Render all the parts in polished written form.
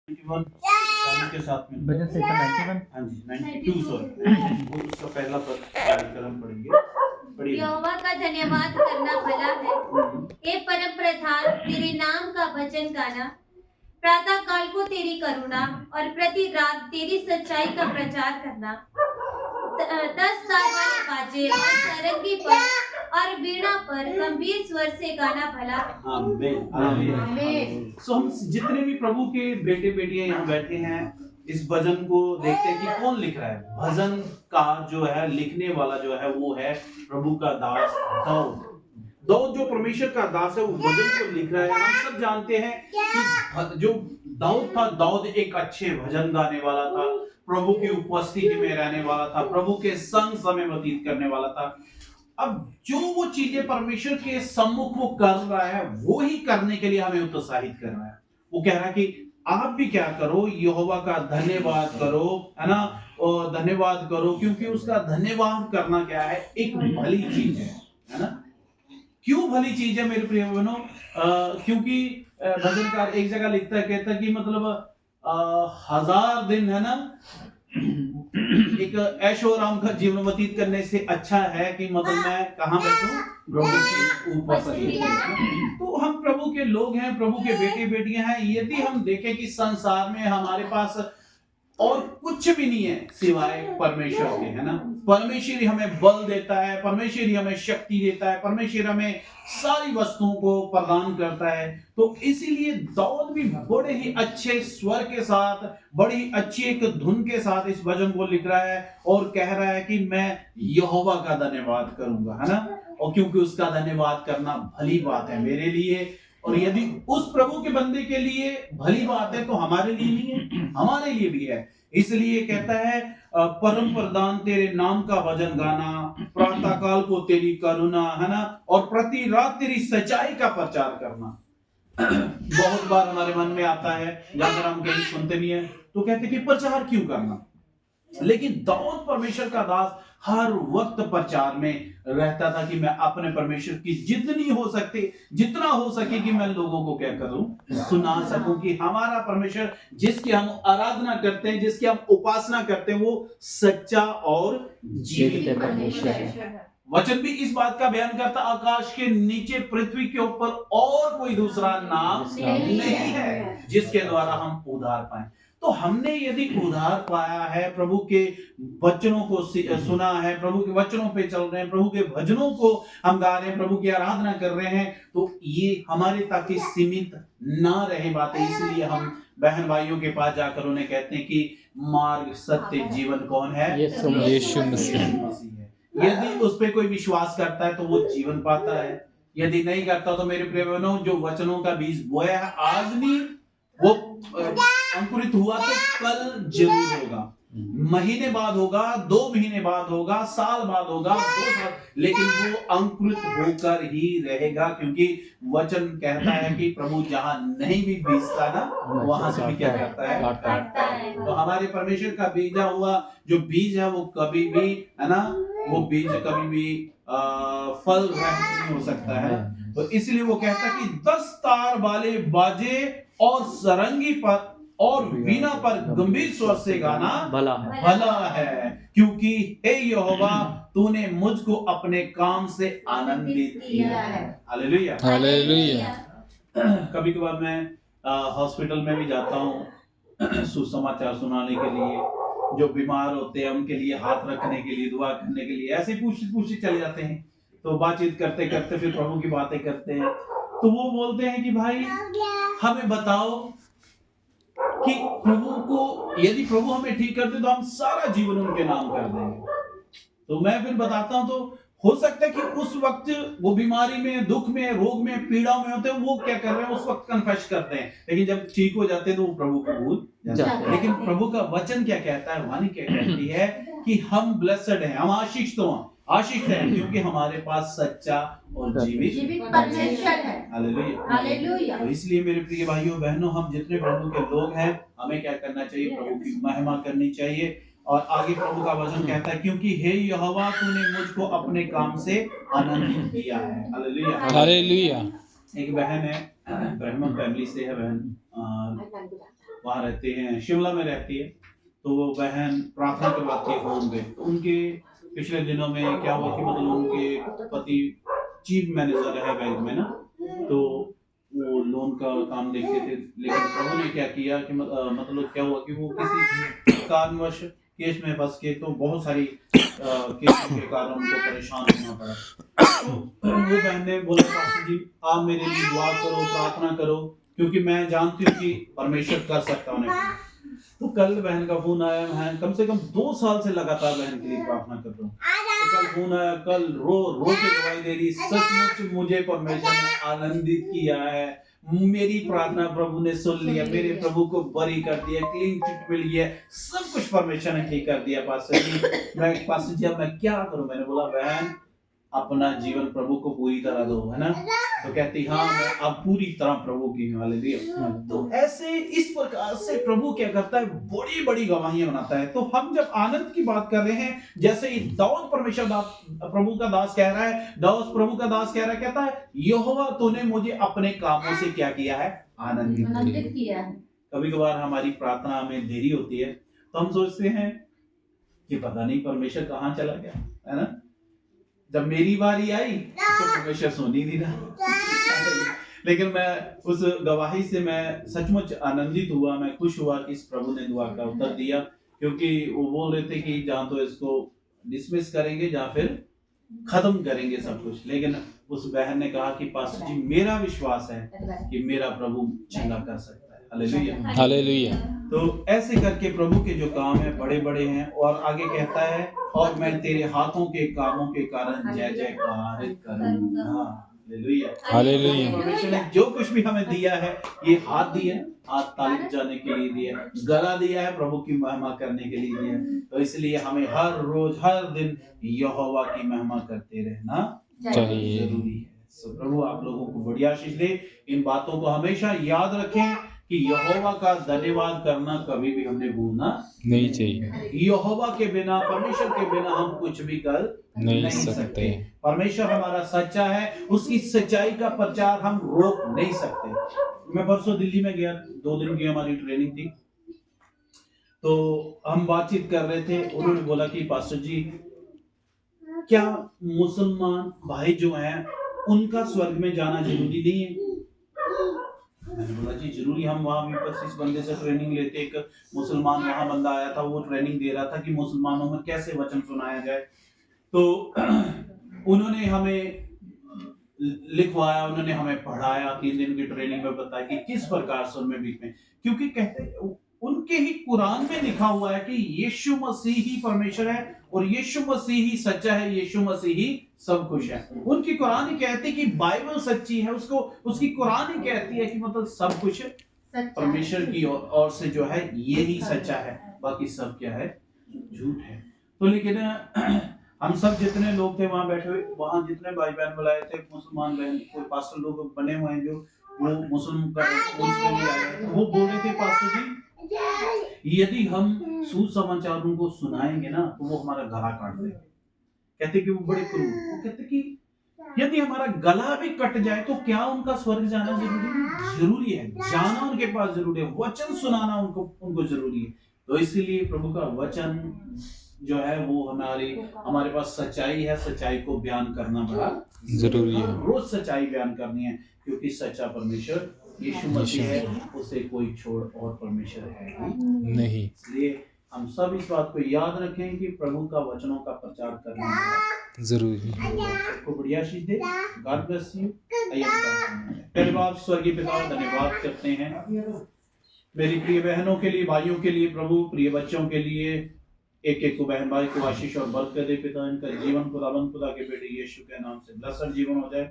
91 चालू के साथ में भजन संहिता 91। हाँ जी 92 सॉरी वो उसका पहला पद कार्यक्रम पढ़िए। यहोवा का धन्यवाद करना भला है, हे परम प्रधान तेरे नाम का भजन गाना। प्रातः काल को तेरी करुणा और प्रति रात तेरी सच्चाई का प्रचार करना। 10 तार वाले बाजे और सारंगी पर और वीणा पर गंभीर स्वर से गाना भला। आमीन। सो हम जितने भी प्रभु के बेटे बेटियां यहाँ बैठे हैं इस भजन को देखते हैं कि कौन लिख रहा है। भजन का जो है लिखने वाला जो है वो है प्रभु का दास दाऊद जो परमेश्वर का दास है वो भजन को लिख रहा है। हम सब जानते हैं कि जो दाऊद था, दाऊद एक अच्छे भजन गाने वाला था, प्रभु की उपस्थिति में रहने वाला था, प्रभु के संग समय व्यतीत करने वाला था। अब जो वो चीजें परमेश्वर के सम्मुख वो कर रहा है वो ही करने के लिए हमें उत्साहित कर रहा है। वो कह रहा है कि आप भी क्या करो, यहोवा का धन्यवाद करो, है ना, और धन्यवाद करो क्योंकि उसका धन्यवाद करना क्या है, एक भली चीज है ना। क्यों भली चीज है मेरे प्रिय बहनों? क्योंकि भजनकार एक जगह लिखता है, कहता है कि मतलब 1000 दिन है ना एक ऐशो आराम का जीवन व्यतीत करने से अच्छा है कि मतलब मैं कहाँ बैठूं, प्रभु की उपस्थिति में। तो हम प्रभु के लोग हैं, प्रभु के बेटे बेटियां हैं। यदि हम देखें कि संसार में हमारे पास और कुछ भी नहीं है सिवाय परमेश्वर के, है ना। परमेश्वर ही हमें बल देता है, परमेश्वर ही हमें शक्ति देता है, परमेश्वर हमें सारी वस्तुओं को प्रदान करता है। तो इसीलिए दाऊद भी बड़े ही अच्छे स्वर के साथ, बड़ी अच्छी एक धुन के साथ इस भजन को लिख रहा है और कह रहा है कि मैं यहोवा का धन्यवाद करूंगा, है ना। और क्योंकि उसका धन्यवाद करना भली बात है मेरे लिए, और यदि उस प्रभु के बंदे के लिए भली बात है तो हमारे लिए नहीं है, हमारे लिए भी है। इसलिए कहता है परम प्रधान तेरे नाम का भजन गाना, प्रातः काल को तेरी करुणा, है ना, और प्रति रात तेरी सच्चाई का प्रचार करना। बहुत बार हमारे मन में आता है अगर हम कहीं सुनते नहीं है तो कहते कि प्रचार क्यों करना, लेकिन दाऊद परमेश्वर का दास हर वक्त प्रचार में रहता था कि मैं अपने परमेश्वर की जितना हो सके कि मैं लोगों को क्या करूं, सुना सकूं कि हमारा परमेश्वर जिसकी हम आराधना करते हैं, जिसकी हम उपासना करते हैं, वो सच्चा और जीवित परमेश्वर है। वचन भी इस बात का बयान करता, आकाश के नीचे पृथ्वी के ऊपर और कोई दूसरा नाम नहीं है जिसके द्वारा हम उद्धार पाएं। तो हमने यदि उद्धार पाया है, प्रभु के वचनों को सुना है, प्रभु के वचनों पे चल रहे हैं, प्रभु के भजनों को हम गा रहे हैं, प्रभु की आराधना कर रहे हैं, तो ये हमारे तक ही सीमित ना रहे बातें। इसलिए हम बहन भाइयों के पास जाकर उन्हें कहते हैं कि मार्ग, सत्य, जीवन कौन है? यीशु मसीह है। यदि उस पे कोई विश्वास करता है तो वो जीवन पाता है, यदि नहीं करता तो मेरे प्रिय बहनों, जो वचनों का बीज बोया है आज नहीं, वो अंकुरित हुआ तो कल जरूर होगा, महीने बाद होगा, 2 महीने बाद होगा, साल बाद होगा, 2 साल, लेकिन वो अंकुरित होकर ही रहेगा। क्योंकि वचन कहता है कि प्रभु जहां नहीं भी बीजता ना वहां से भी क्या करता है, काटता है। तो हमारे परमेश्वर का बीजा हुआ जो बीज है वो कभी भी, है ना, वो बीज कभी भी फल नहीं हो सकता है। तो इसलिए वो कहता है कि 10 तार वाले बाजे और सरंगी पर और वीणा पर गंभीर स्वर से गाना भला है, क्योंकि हे यहोवा तूने मुझको अपने काम से आनंदित किया है। Hallelujah, hallelujah. कभी कभार मैं हॉस्पिटल में भी जाता हूँ सुसमाचार सुनाने के लिए, जो बीमार होते हैं उनके लिए हाथ रखने के लिए, दुआ करने के लिए, ऐसे पूछे चले जाते हैं। तो बातचीत करते करते फिर प्रभु की बातें करते हैं, तो वो बोलते हैं कि भाई हमें बताओ कि प्रभु को, यदि प्रभु हमें ठीक कर दे तो हम सारा जीवन उनके नाम कर देंगे। तो मैं फिर बताता हूं, तो हो सकता है कि उस वक्त वो बीमारी में, दुख में, रोग में, पीड़ा में होते हैं, वो क्या कर रहे हैं उस वक्त कन्फेस करते हैं, लेकिन जब ठीक हो जाते हैं तो वो प्रभु को भूल जाते हैं। लेकिन प्रभु का वचन क्या कहता है, वाणी क्या कहती है कि हम ब्लेस्ड हैं, हम आशीष है क्योंकि हमारे पास सच्चा और जीवित परमेश्वर है। हालेलुया। तो इसलिए मेरे प्रिय भाइयों बहनों, हम जितने प्रभु के लोग हैं हमें क्या करना चाहिए, प्रभु की महिमा करनी चाहिए। और आगे प्रभु का वचन कहता है, क्योंकि हे यहोवा तूने मुझको अपने काम से आनंदित किया है। Hallelujah, hallelujah. एक बहन है, ब्राह्मण फैमिली से है बहन, वहाँ रहते हैं, शिमला में रहती है। तो वो बहन प्रार्थना करवाती है फोन पे। तो उनके पिछले दिनों में क्या हुआ कि मतलब उनके पति चीफ मैनेजर है बैंक में ना, तो वो लोन का काम देखते थे। लेकिन प्रभु ने क्या किया कि मतलब क्या हुआ कि वो किसी कारणवश केस में फंस के, तो बहुत सारी केस के कारण उनको परेशान होना पड़ा। तो वो बहन ने बोला पास्टर जी आप मेरे लिए दुआ करो, प्रार्थना करो, क्योंकि मैं जानती हूँ कि परमेश्वर कर सकता है। तो कल बहन का फोन आया, मैं कम से कम 2 साल से लगातार बहन के लिए प्रार्थना कर रहा हूँ। तो कल फोन आया, कल रो के गवाही दे रही, सचमुच मुझे परमेश्वर ने आनंदित किया है, मेरी प्रार्थना प्रभु ने सुन लिया, मेरे प्रभु को बरी कर दिया, क्लीन चिट मिल गया, सब कुछ परमेश्वर ने ठीक कर दिया। पास्टर जी अब मैं क्या करूं? मैंने बोला बहन अपना जीवन प्रभु को पूरी तरह दो, है ना। तो कहती हाँ मैं अब पूरी तरह प्रभु की हालेलुया। तो ऐसे इस प्रकार से प्रभु क्या करता है, बड़ी बड़ी गवाहियां बनाता है। तो हम जब आनंद की बात कर रहे हैं, जैसे दाऊद परमेश्वर प्रभु का दास कह रहा है, दाऊद प्रभु का दास कह रहा है, कहता है यहोवा तूने मुझे अपने कामों से क्या किया है, आनंदित किया है। कभी कभार हमारी प्रार्थना में देरी होती है तो हम सोचते हैं कि पता नहीं परमेश्वर कहाँ चला गया, है ना। जब मेरी बारी आई तो परमेश्वर सुन ही नहीं रहा। लेकिन मैं उस गवाही से मैं सचमुच आनंदित हुआ, मैं खुश हुआ कि इस प्रभु ने दुआ का उत्तर दिया, क्योंकि वो बोल रहे थे कि जहाँ तो इसको डिसमिस करेंगे या फिर खत्म करेंगे सब कुछ। लेकिन उस बहन ने कहा कि पास्टर जी मेरा विश्वास है कि मेरा प्रभु चंगा कर सकता है। Hallelujah hallelujah. तो ऐसे करके प्रभु के जो काम है बड़े बड़े हैं। और आगे कहता है और मैं तेरे हाथों के कामों के कारण जय जयकार करूंगा। Hallelujah hallelujah. परमेश्वर ने जो कुछ भी हमें दिया है, ये हाथ दिए, हाथ ताली बजाने के लिए दिया, गला दिया है प्रभु की महिमा करने के लिए दिया। तो इसलिए हमें हर रोज हर दिन यहोवा की महिमा करते रहना चाहिए। जरूरी है। सो प्रभु आप लोगों को बड़ी आशीष दे। इन बातों को हमेशा याद रखें कि यहोवा का धन्यवाद करना कभी भी हमने भूलना नहीं चाहिए। यहोवा के बिना, परमेश्वर के बिना हम कुछ भी कर नहीं सकते। परमेश्वर हमारा सच्चा है, उसकी सच्चाई का प्रचार हम रोक नहीं सकते। मैं परसों दिल्ली में गया, 2 दिन की हमारी ट्रेनिंग थी। तो हम बातचीत कर रहे थे, उन्होंने बोला कि पास्टर जी क्या मुसलमान भाई जो हैं उनका स्वर्ग में जाना जरूरी नहीं है? मैंने बोला जी जरूरी। हम वहाँ भी बस इस बंदे से ट्रेनिंग लेते, एक मुसलमान वहाँ बंदा आया था, वो ट्रेनिंग दे रहा था कि मुसलमानों में कैसे वचन सुनाया जाए। तो उन्होंने हमें लिखवाया, उन्होंने हमें पढ़ाया, 3 दिन की ट्रेनिंग में बताया कि किस प्रकार से उनमें बीच में, क्योंकि कहते उनके ही कुरान में लिखा हुआ है कि यीशु मसीह ही परमेश्वर है और यीशु मसीह ही सच्चा है, यीशु मसीह ही सब कुछ है। उनकी कुरान ही कहती है कि बाइबल सच्ची है, उसको उसकी कुरान ही कहती है कि मतलब सब कुछ परमेश्वर की ओर से जो है ये ही सच्चा है, बाकी सब क्या है, झूठ है। तो लेकिन हम सब जितने लोग थे वहां बैठे हुए, वहां जितने भाई बहन बुलाए थे, मुसलमान बहन कोई पास्टर लोग बने हुए हैं जो वो मुस्लिम का वो बोल रहे थे पास्टर जी यदि हम सुसमाचारों को सुनाएंगे ना तो वो हमारा गला काट देंगे। कहते कि वो बड़े क्रूर, वो कहते कि यदि हमारा गला भी कट जाए तो क्या उनका स्वर्ग जाना जरूरी है? जाना उनके पास जरूरी है, वचन सुनाना उनको जरूरी है। तो इसीलिए प्रभु का वचन जो है वो हमारे पास सच्चाई है, सच्चाई को बयान करना बड़ा जरूरी है। रोज सच्चाई बयान करनी है, क्योंकि सच्चा परमेश्वर यीशु मसीह है, उसे कोई छोड़ और परमेश्वर है नहीं। इसलिए हम सब इस बात को याद रखें कि प्रभु का वचनों का प्रचार करना जरूरी है। सबको बढ़िया आशीष दे। God bless you. पहले बात स्वर्गीय पिता धन्यवाद करते हैं मेरी प्रिय बहनों के लिए, भाइयों के लिए, प्रभु प्रिय बच्चों के लिए, एक एक को बहन भाई को आशीष और बरकत दे पिता। इनका जीवन खुदा के बेटे यीशु के नाम से ब्लेस्ड जीवन हो जाए।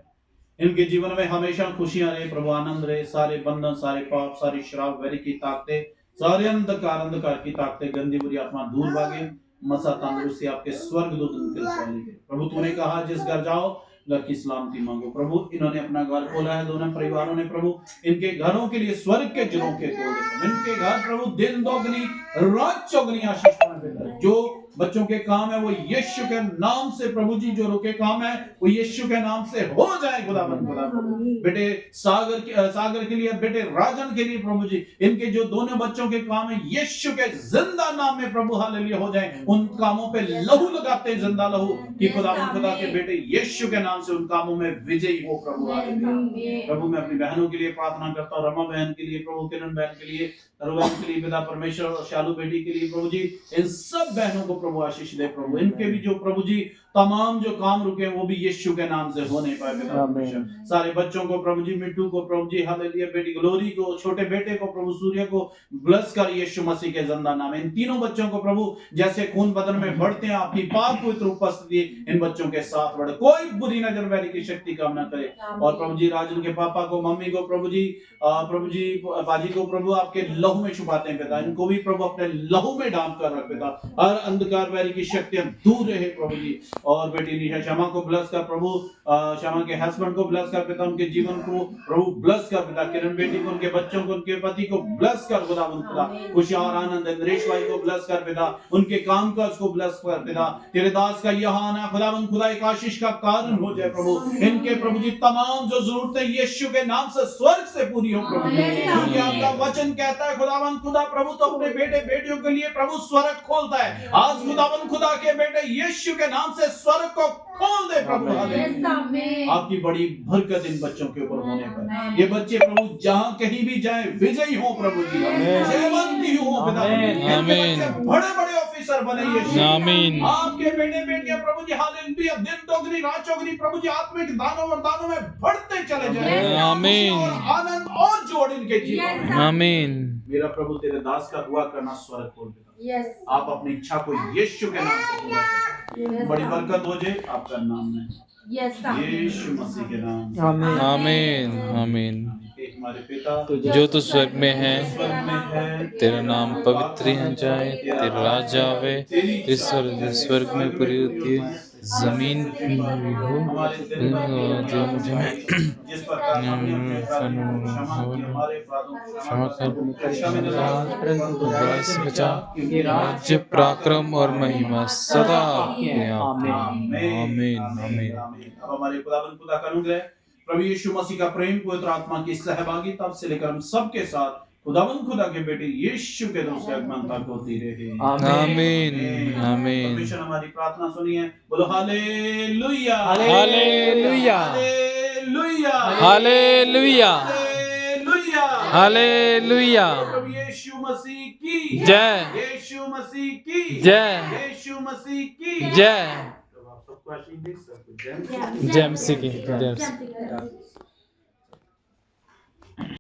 इनके जीवन में हमेशा खुशियां रहे प्रभु, आनंद रहे, सारे बंधन, सारे पाप, सारी शराब वेरी की ताकतें, सारे अंधकार की ताकतें, गंदी बुरी आत्मा दूर भागे। मसा तंदुरुस्ती आपके स्वर्गदूत उनके लिए प्रभु। तूने कहा जिस घर जाओ घर की सलामती मांगो। प्रभु इन्होंने अपना घर खोला है, दोनों परिवारों ने प्रभु इनके घरों के लिए स्वर्ग के झरोखे खोल दे। इनके घर प्रभु दिन दोगुनी रात चौगुनी आशीष पाए। जो बच्चों के काम है वो यीशु के नाम से प्रभु जी, जो रुके काम है वो यीशु के नाम से हो जाए खुदावन खुदा। बेटे सागर के लिए, बेटे राजन के लिए प्रभु जी, इनके जो दोनों बच्चों के काम है यीशु के जिंदा नाम में प्रभु हालेलुया हो जाए। उन कामों पे लहू लगाते हैं, जिंदा लहू, कि खुदावन खुदा के बेटे यीशु के नाम से उन कामों में विजयी हो प्रभु हालेलुया। प्रभु मैं अपनी बहनों के लिए प्रार्थना करता हूँ, रमा बहन के लिए प्रभु, किरण बहन के लिए, बहन के लिए पिता परमेश्वर, और शालू बेटी के लिए प्रभु जी, इन सब बहनों को प्रभु आशीष दे प्रभु। इनके भी जो प्रभु जी तमाम जो काम रुके वो भी यीशु के नाम से हो नहीं पाए पिता परमेश्वर। सारे बच्चों को प्रभु जी, मिट्टू को प्रभु जी हालेलुया, बेटी ग्लोरी को, छोटे बेटे को प्रभु सूर्य को ब्लेस कर यीशु मसीह के जिंदा नाम। इन तीनों बच्चों को प्रभु जैसे खून बदन में बढ़ते हैं, आपकी पाक पवित्र उपस्थिति इन बच्चों के साथ बढ़े, कोई बुरी नजर वैरी की शक्ति काम न करे। और प्रभु जी राजन के पापा को, मम्मी को प्रभु जी बाजी को प्रभु आपके लहू में छुपाते हैं पिता, इनको भी प्रभु अपने लहू में डांप कर रख पिता, हर अंधकार वैरी की शक्तियां दूर रहे प्रभु जी। और बेटी निशा शर्मा को ब्लेस कर प्रभु, शर्मा के हस्बैंड को ब्लेस कर पिता, उनके जीवन को प्रभु ब्लेस कर पिता, किरण बेटी को, उनके बच्चों को, उनके पति को ब्लेस कर खुदा, खुशियार आनंद नरेश भाई को ब्लेस कर पिता, उनके काम काज को ब्लेस कर पिता, तेरे दास का यह आना खुदा एक आशीष का कारण हो जाए प्रभु। इनके प्रभु जी तमाम जो जरूरतें यीशु के नाम से स्वर्ग से पूरी हो प्रभु, क्योंकि आपका वचन कहता है खुदावन खुदा प्रभु तो अपने बेटे बेटियों के लिए प्रभु स्वर्ग खोलता है। आज खुदावन खुदा के बेटे यीशु के नाम से स्वर्ग को खोल दे प्रभु, आपकी बड़ी बरकत इन बच्चों के ऊपर होने पर ये बच्चे प्रभु जहां कहीं भी जाए विजयी हो प्रभु जी, जयवंती हो पिता, बड़े बड़े ऑफिसर बने यीशु, आमीन। आपके बेटे बेटियां प्रभु जी हालेलुया, दिन दोगुनी रात चौगुनी प्रभु जी आत्मिक दानों और दानों में बढ़ते चले जाए, आमीन। और आनंद और जोड़ इनके जीवन में, आमीन। मेरा प्रभु तेरे दास का दुआ करना स्वर्ग खोल देता, आप अपनी इच्छा को यीशु के नाम से पूरा करें, बड़ी बरकत हो जाए आपका नाम में, यीशु मसीह के नाम, आमीन आमीन। हमारे पिता जो तू स्वर्ग में है, तेरा नाम पवित्र हो जाए, तेरा राज आवे, स्वर्ग में पूरी होती है, जमीन भी हो, राज्य पराक्रम और महिमा सदा आमीन आमीन। अब हमारे खुदा का अनुग्रह, प्रभु यीशु मसीह का प्रेम, पवित्र आत्मा की सहभागिता से लेकर हम सबके साथ खुदावन खुदा के बेटे यीशु के नाम से आगमन तक होती रहे, आमीन आमीन। परमेश्वर हमारी प्रार्थना सुनिए, बोलो hallelujah hallelujah hallelujah hallelujah hallelujah. प्रभु यीशु मसीह की जय, यीशु मसीह की जय, यीशु मसीह की जय। तो आप सबको आशीष दे, सबको जय जय मसीह की जय।